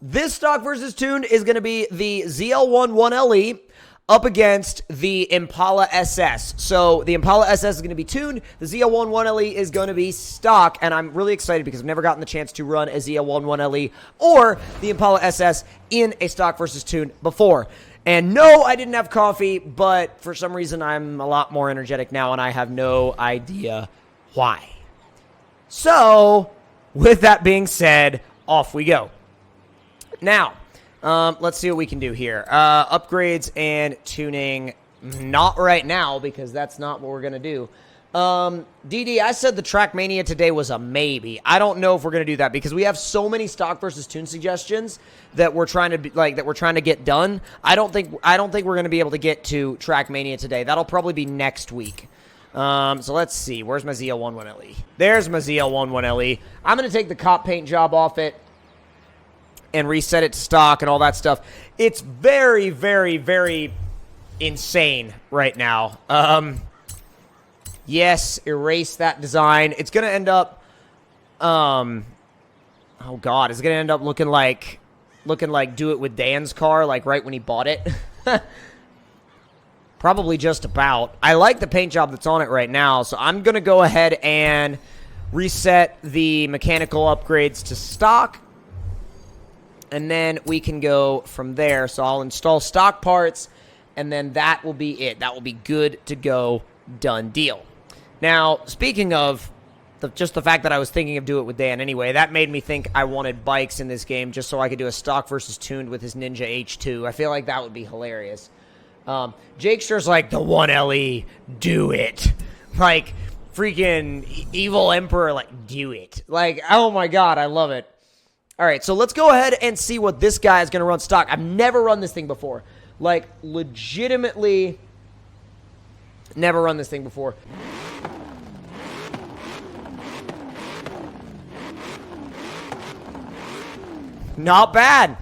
this stock versus tuned is going to be the ZL1 1LE up against the Impala SS. So the Impala SS is going to be tuned. The ZL1 1LE is going to be stock. And I'm really excited because I've never gotten the chance to run a ZL1 1LE or the Impala SS in a stock versus tuned before. And no, I didn't have coffee, but for some reason I'm a lot more energetic now and I have no idea why. So with that being said, off we go. Now, let's see what we can do here. Upgrades and tuning, not right now because that's not what we're going to do. DD, I said the Trackmania today was a maybe. I don't know if we're going to do that because we have so many stock versus tune suggestions that we're trying to get done. I don't think we're going to be able to get to Trackmania today. That'll probably be next week. So let's see. Where's my ZL1 1LE? There's my ZL1 1LE. I'm going to take the cop paint job off it and reset it to stock and all that stuff. It's very, very, very insane right now. Yes, erase that design. It's going to end up, oh God, it's going to end up looking like Do It With Dan's car, like right when he bought it. Probably just about. I like the paint job that's on it right now, so I'm going to go ahead and reset the mechanical upgrades to stock. And then we can go from there. So I'll install stock parts, and then that will be it. That will be good to go. Done deal. Now, speaking of just the fact that I was thinking of Do It With Dan anyway, that made me think I wanted bikes in this game just so I could do a stock versus tuned with his Ninja H2. I feel like that would be hilarious. Jakster's like, the 1LE, do it. Like, freaking Evil Emperor, like, do it. Like, oh my God, I love it. All right, so let's go ahead and see what this guy is going to run stock. I've never run this thing before. Like, legitimately never run this thing before. Not bad.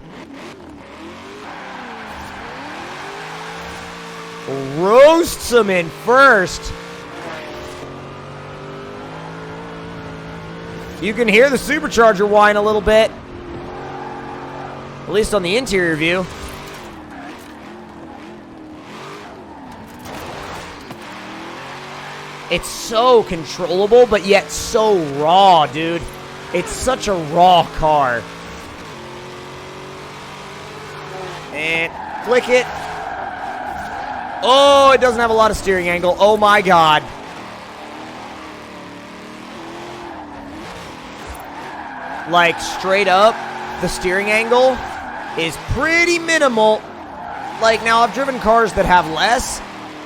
Roasts him in first. You can hear the supercharger whine a little bit. At least on the interior view. It's so controllable, but yet so raw, dude. It's such a raw car. And flick it. Oh, it doesn't have a lot of steering angle. Oh my God. Like, straight up, the steering angle is pretty minimal. Like, now I've driven cars that have less,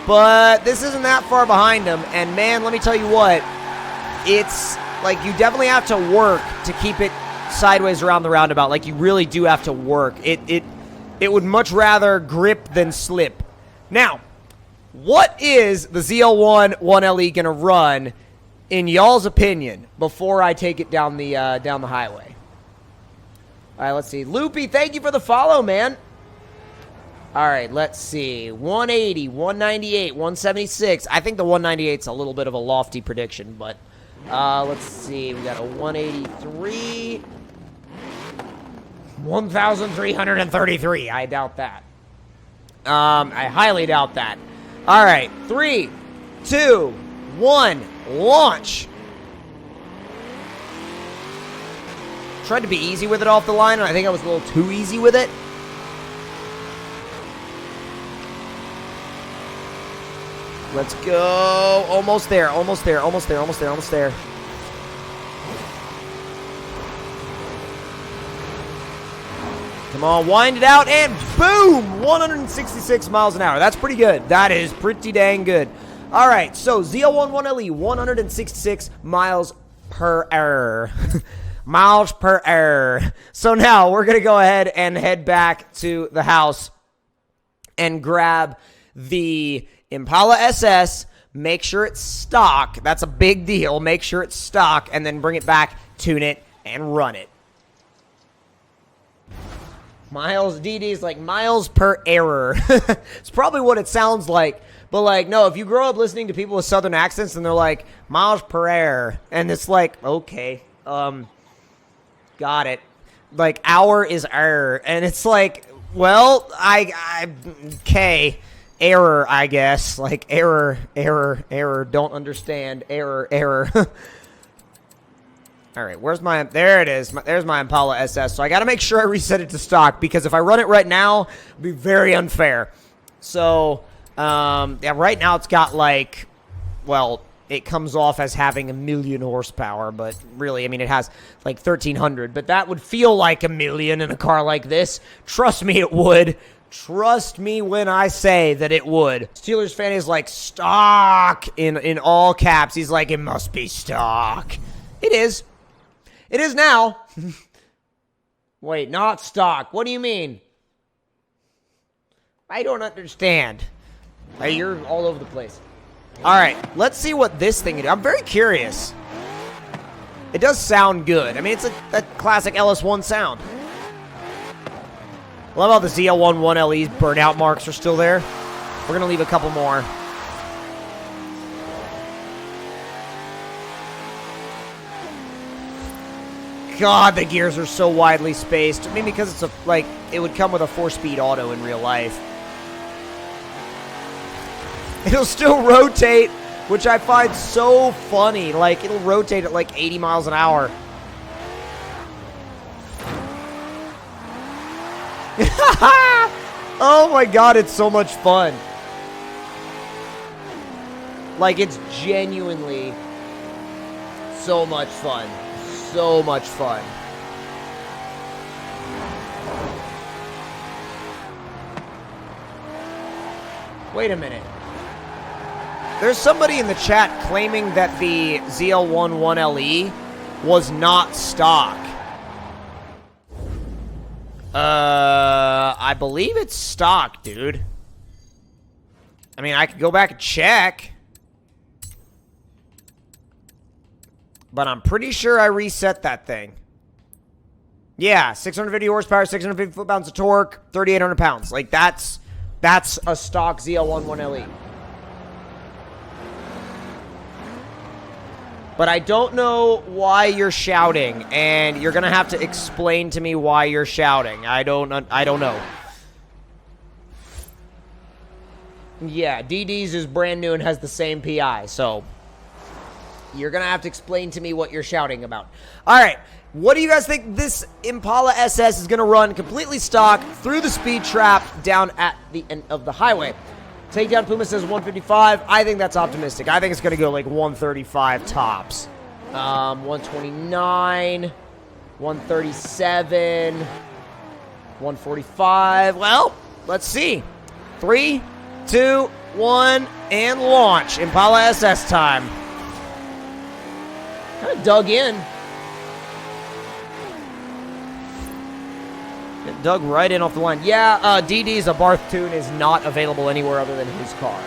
but this isn't that far behind them. And man, let me tell you what, it's like you definitely have to work to keep it sideways around the roundabout. Like, you really do have to work. It would much rather grip than slip. Now, what is the ZL1 1LE gonna run, in y'all's opinion, before I take it down the highway? All right, let's see. Loopy, thank you for the follow, man. All right, let's see. 180, 198, 176. I think the 198's a little bit of a lofty prediction, but let's see. We got a 183. 1,333. I doubt that. I highly doubt that. All right, 3, 2, 1, launch. Tried to be easy with it off the line, and I think I was a little too easy with it. Let's go. Almost there, almost there, almost there, almost there, almost there. Come on, wind it out, and boom! 166 miles an hour. That's pretty good. That is pretty dang good. All right, so ZL1 1LE, 166 miles per hour. Miles per hour. So now we're going to go ahead and head back to the house and grab the Impala SS. Make sure it's stock. That's a big deal. Make sure it's stock, and then bring it back, tune it, and run it. Miles, DD's like miles per error. It's probably what it sounds like. But, like, no, if you grow up listening to people with southern accents and they're like, miles per hour, and it's like, okay, got it. Like, hour is error. And it's like, well, okay. Error, I guess. Like, error, don't understand. Error. All right, where's my... There it is. There's my Impala SS. So I got to make sure I reset it to stock, because if I run it right now, it'd be very unfair. So, yeah, right now it's got, like... Well, it comes off as having 1,000,000 horsepower, but really, I mean, it has, like, 1,300. But that would feel like 1,000,000 in a car like this. Trust me, it would. Trust me when I say that it would. Steelers fan is like, stock, in all caps. He's like, it must be stock. It is. It is now. Wait, not stock. What do you mean? I don't understand. Hey, you're all over the place. All right, let's see what this thing is. I'm very curious. It does sound good. I mean, it's a classic LS1 sound. I love how the ZL1 1LE's burnout marks are still there. We're going to leave a couple more. God, the gears are so widely spaced. I mean, because it's like, it would come with a 4-speed auto in real life. It'll still rotate, which I find so funny. Like, it'll rotate at like 80 miles an hour. Oh my god, it's so much fun. Like, it's genuinely so much fun. So much fun. Wait a minute. There's somebody in the chat claiming that the ZL1 1LE was not stock. I believe it's stock, dude. I mean, I could go back and check. But I'm pretty sure I reset that thing. Yeah, 650 horsepower, 650 foot-pounds of torque, 3,800 pounds. Like, that's a stock ZL1 1LE. But I don't know why you're shouting, and you're gonna have to explain to me why you're shouting. I don't know. Yeah, DD's is brand new and has the same PI, so you're gonna have to explain to me what you're shouting about. All right, what do you guys think this Impala SS is gonna run completely stock through the speed trap down at the end of the highway? Takedown Puma says 155. I think that's optimistic. I think it's going to go like 135 tops. 129, 137, 145. Well, let's see. 3, 2, 1, and launch. Impala SS time. Kind of dug in. Dug right in off the line. Yeah, DD's a Barth tune is not available anywhere other than his car.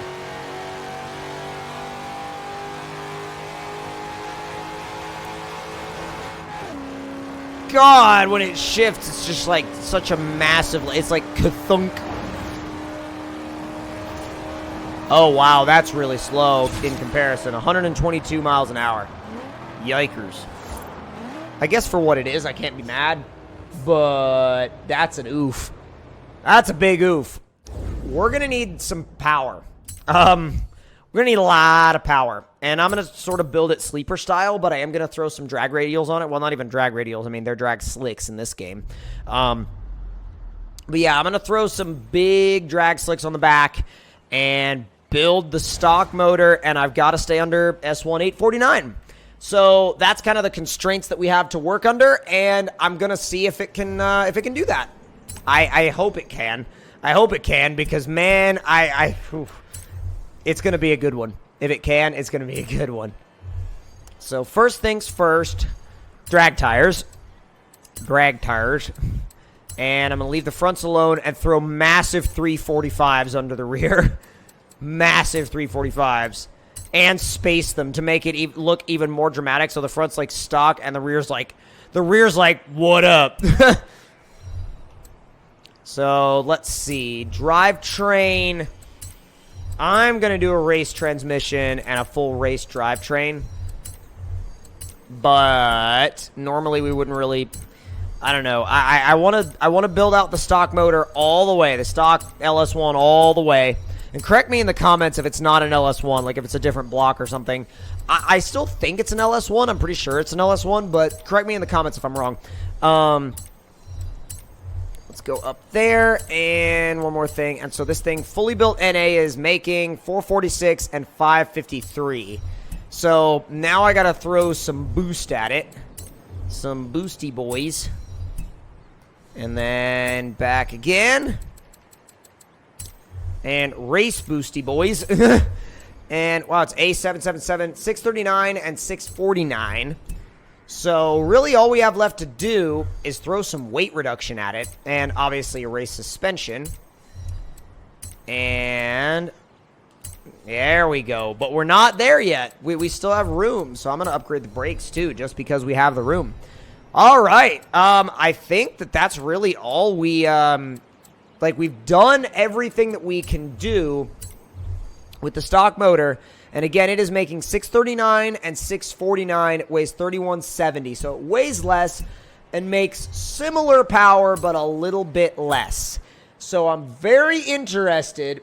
God, when it shifts, it's just like such a massive... It's like kathunk. Oh, wow, that's really slow in comparison. 122 miles an hour. Yikers. I guess for what it is, I can't be mad. But that's an oof. That's a big oof. We're going to need some power. We're going to need a lot of power. And I'm going to sort of build it sleeper style, but I am going to throw some drag radials on it. Well, not even drag radials. I mean, they're drag slicks in this game. But yeah, I'm going to throw some big drag slicks on the back and build the stock motor, and I've got to stay under S1 849. So that's kind of the constraints that we have to work under, and I'm gonna see if it can do that. I hope it can. I hope it can, because man, it's gonna be a good one. If it can, it's gonna be a good one. So first things first, drag tires, and I'm gonna leave the fronts alone and throw massive 345s under the rear, massive 345s. And space them to make it look even more dramatic. So the front's like stock and the rear's like, what up? So let's see. Drivetrain. I'm going to do a race transmission and a full race drivetrain. But normally we wouldn't really... I don't know. I want to build out the stock motor all the way, the stock LS1 all the way. And correct me in the comments if it's not an LS1, like if it's a different block or something. I still think it's an LS1. I'm pretty sure it's an LS1, but correct me in the comments if I'm wrong. Let's go up there, and one more thing. And so this thing, fully built NA, is making 446 and 553. So now I got to throw some boost at it. Some boosty boys. And then back again. And race boosty boys. And, wow, it's A777, 639, and 649. So, really all we have left to do is throw some weight reduction at it. And, obviously, erase suspension. And there we go. But we're not there yet. We still have room. So, I'm going to upgrade the brakes, too, just because we have the room. All right. I think that's really all we... like, we've done everything that we can do with the stock motor. And again, it is making 639 and 649. It weighs 3170. So it weighs less and makes similar power, but a little bit less. So I'm very interested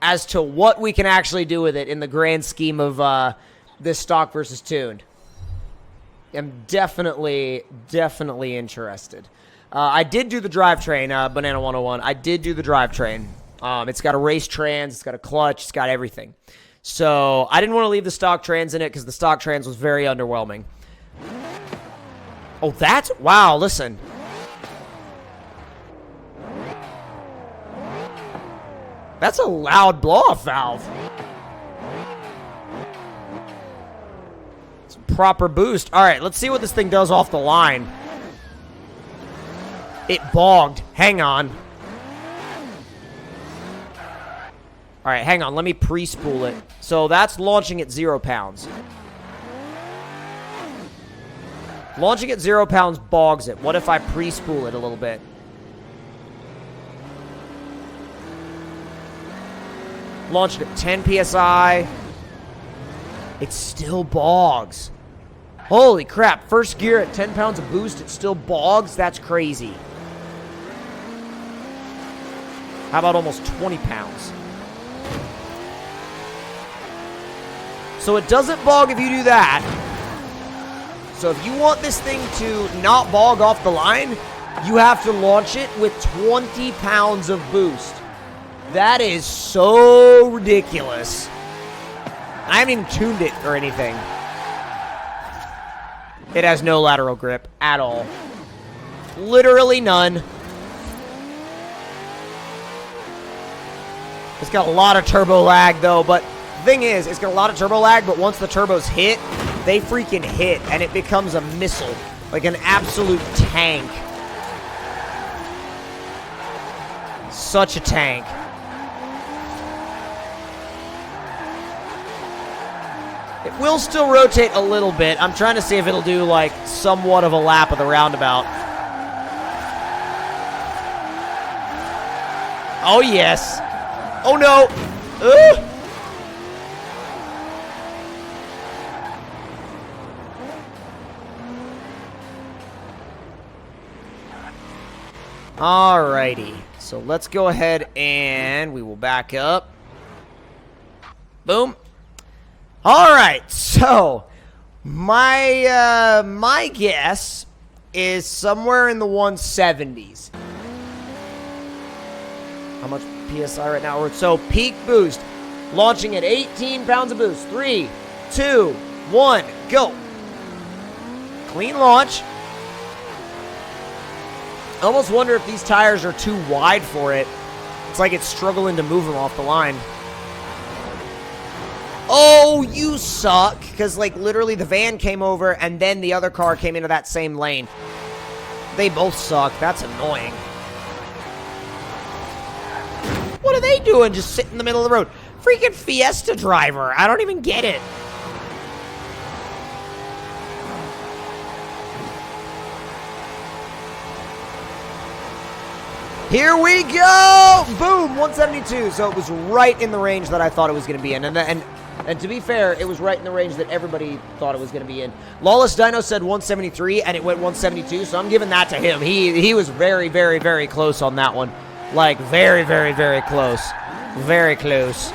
as to what we can actually do with it in the grand scheme of this stock versus tuned. I'm definitely interested. I did do the drivetrain, Banana 101. I did do the drivetrain. It's got a race trans, it's got a clutch, it's got everything. So I didn't want to leave the stock trans in it because the stock trans was very underwhelming. Oh, wow, listen. That's a loud blow-off valve. It's a proper boost. All right, let's see what this thing does off the line. It bogged. Hang on. All right, hang on. Let me pre-spool it. So that's launching at 0 pounds. Launching at 0 pounds bogs it. What if I pre-spool it a little bit? Launch it at 10 PSI. It still bogs. Holy crap. First gear at 10 pounds of boost, it still bogs? That's crazy. How about almost 20 pounds? So it doesn't bog if you do that. So if you want this thing to not bog off the line, you have to launch it with 20 pounds of boost. That is so ridiculous. I haven't even tuned it or anything. It has no lateral grip at all. Literally none. It's got a lot of turbo lag, though, but the thing is, it's got a lot of turbo lag, but once the turbos hit, they freaking hit, and it becomes a missile. Like an absolute tank. Such a tank. It will still rotate a little bit. I'm trying to see if it'll do, like, somewhat of a lap of the roundabout. Oh, yes. Oh, no. Ugh. Alrighty. So let's go ahead and we will back up. Boom. Alright. So my guess is somewhere in the 170s. How much PSI right now? So peak boost. Launching at 18 pounds of boost. 3, 2, 1, go. Clean launch. I almost wonder if these tires are too wide for it. It's like it's struggling to move them off the line. Oh, you suck. Because, like, literally the van came over and then the other car came into that same lane. They both suck. That's annoying. What are they doing just sitting in the middle of the road? Freaking Fiesta driver. I don't even get it. Here we go! Boom! 172. So it was right in the range that I thought it was going to be in. And And to be fair, it was right in the range that everybody thought it was going to be in. Lawless Dino said 173, and it went 172, so I'm giving that to him. He was very, very, very close on that one. Like, very, very, very close. Very close.